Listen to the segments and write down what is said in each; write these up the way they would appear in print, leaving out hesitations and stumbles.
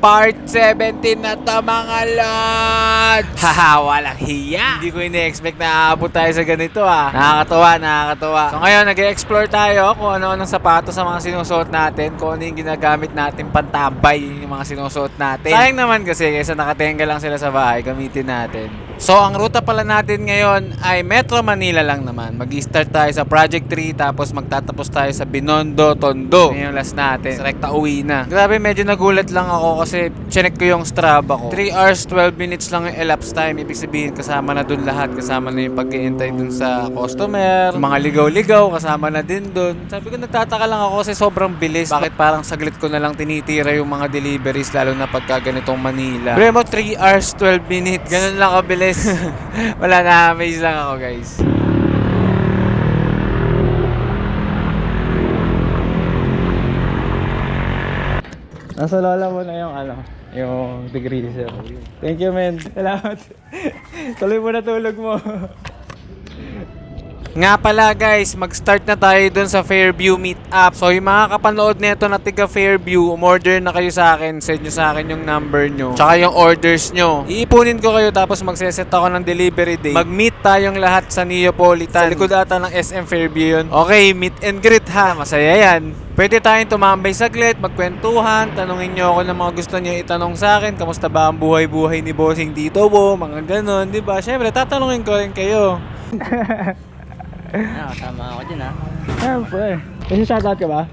Part 17 na to mga lord! Haha, walang hiya! Hindi ko ini-expect na aabot tayo sa ganito Nakakatawa, nakakatawa. So ngayon, nag-explore tayo kung ano-anong sapatos sa mga sinusuot natin, kung ano yung ginagamit natin pantambay yung mga sinusuot natin. Sayang naman kasi kaysa nakatenga lang sila sa bahay, gamitin natin. So ang ruta pala natin ngayon ay Metro Manila lang naman. Mag-i-start tayo sa Project 3 tapos magtatapos tayo sa Binondo, Tondo. Yun yung last natin. Direkta uwi na. Grabe, medyo nagulat lang ako kasi chinek ko yung Strava ko. 3 hours 12 minutes lang yung elapsed time. Ibig sabihin kasama na dun lahat. Kasama na yung pag-iintay dun sa customer. Mga ligaw-ligaw kasama na din dun. Sabi ko nagtataka lang ako kasi sobrang bilis. Bakit parang saglit ko na lang tinitira yung mga deliveries lalo na pagka ganitong Manila. Bremo 3 hours 12 minutes. Ganun lang kabilis. Wala, na-amaze lang ako guys. Nasa lola mo na yung yung degreaser. Thank you, men. Salamat. Tuloy mo na tulog mo. Nga pala guys, mag-start na tayo dun sa Fairview Meetup. So yung mga kapanood nito na tiga Fairview, umorder na kayo sa akin. Send nyo sa akin yung number nyo, tsaka yung orders nyo. Iipunin ko kayo tapos magseset ako ng delivery day. Mag-meet tayong lahat sa Neapolitan. Sa likod ata ng SM Fairview yun. Okay, meet and greet ha. Masaya yan. Pwede tayong tumambay saglit, magkwentuhan, tanungin nyo ako ng mga gusto nyo itanong sa akin. Kamusta ba ang buhay-buhay ni Bossing Tito Bo? Mga ganon, di ba? Syempre, tatanungin ko rin kayo. Tama ako dyan Siyempre. Kasi shoutout ka ba?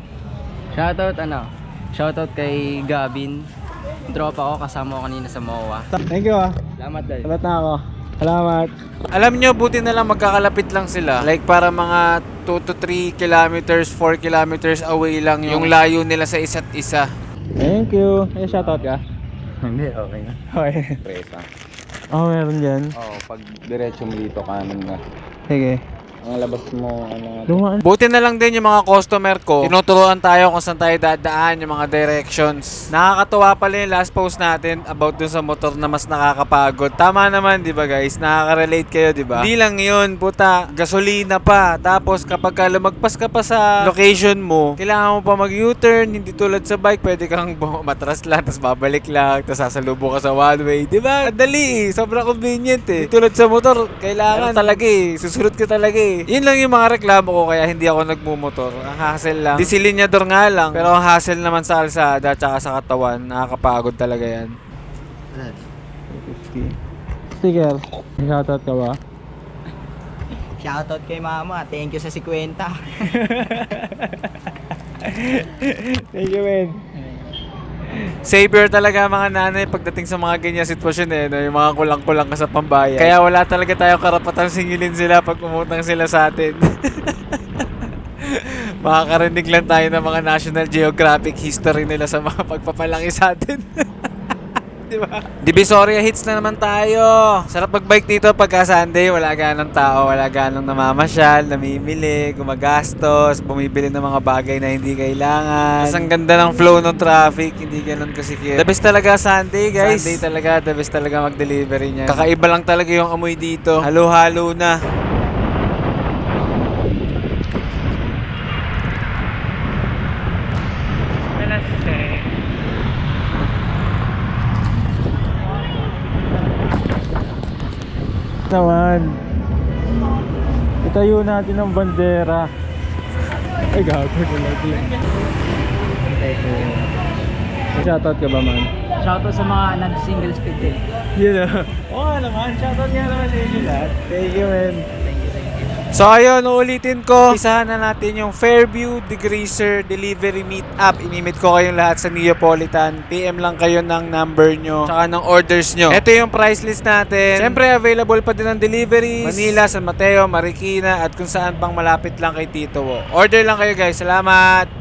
Shoutout kay Gavin. Tropa ko, kasama ko kanina sa MOA. Thank you Salamat dahil. Salat na ako. Salamat. Alam nyo, buti na lang magkakalapit lang sila. Like para mga 2 to 3 kilometers, 4 kilometers away lang yung layo nila sa isa't isa. Thank you. May shoutout ka? Hindi, okay na. Okay. Preta. Meron dyan. Pag diretso mo dito kanan na. Sige. Ang labas mo, Dumaan. Buti na lang din yung mga customer ko. Tinuturuan tayo kung saan tayo dadaan, yung mga directions. Nakakatuwa pala yung last post natin about dun sa motor na mas nakakapagod. Tama naman, di ba guys? Nakaka-relate kayo, di ba? Hindi lang yun, puta. Gasolina pa. Tapos kapag ka lumagpas ka pa sa location mo, kailangan mo pa mag-U-turn. Hindi tulad sa bike, pwede kang matras lang, tapos babalik lang, tapos sasalubo ka sa one way. Di ba? Dali eh. Sobrang convenient eh. Hindi tulad sa motor, kailangan talaga eh. Susunod ka talaga eh. Yun lang yung mga reklamo ko kaya hindi ako nagmumotor. Ang hassle lang. Disilinyador nga lang. Pero ang hassle naman sa kalsada at sa katawan, nakakapagod talaga yan. 50. Sticker. May shoutout ka ba? Shoutout kay mama. Thank you sa 50. Thank you, men. Savior talaga mga nanay pagdating sa mga ganyan sitwasyon no? Yung mga kulang-kulang ka sa pambayad. Kaya wala talaga tayo karapatan singilin sila pag umutang sila sa atin. Makakarinig lang tayo ng mga National Geographic history nila sa mga pagpapalaki sa atin. Diba? Divisoria hits na naman tayo. Sarap magbike dito pagka Sunday. Wala ganong tao, wala ganong namamasyal, namimili, gumagastos, bumibili ng mga bagay na hindi kailangan. Tapos ang ganda ng flow ng traffic, hindi ganon kasikip. The best talaga Sunday guys. Sunday talaga, the best talaga mag-delivery niyan. Kakaiba lang talaga yung amoy dito. Halo-halo na. Naman. Itayo natin ang bandera. Ay, gago na lagi. May shoutout ka ba, man? Shoutout sa mga nag-single speed eh. Yun Oo naman, shoutout nga naman sa inyo lahat. Thank you, man. So ayun, uulitin ko. Isahan na natin yung Fairview Degreaser Delivery Meetup. Inimit ko kayong lahat sa Neapolitan. PM lang kayo ng number nyo, tsaka ng orders nyo. Ito yung price list natin. Siyempre, available pa din ang deliveries. Manila, San Mateo, Marikina, at kung saan pang malapit lang kay Tito Wo. Order lang kayo guys. Salamat!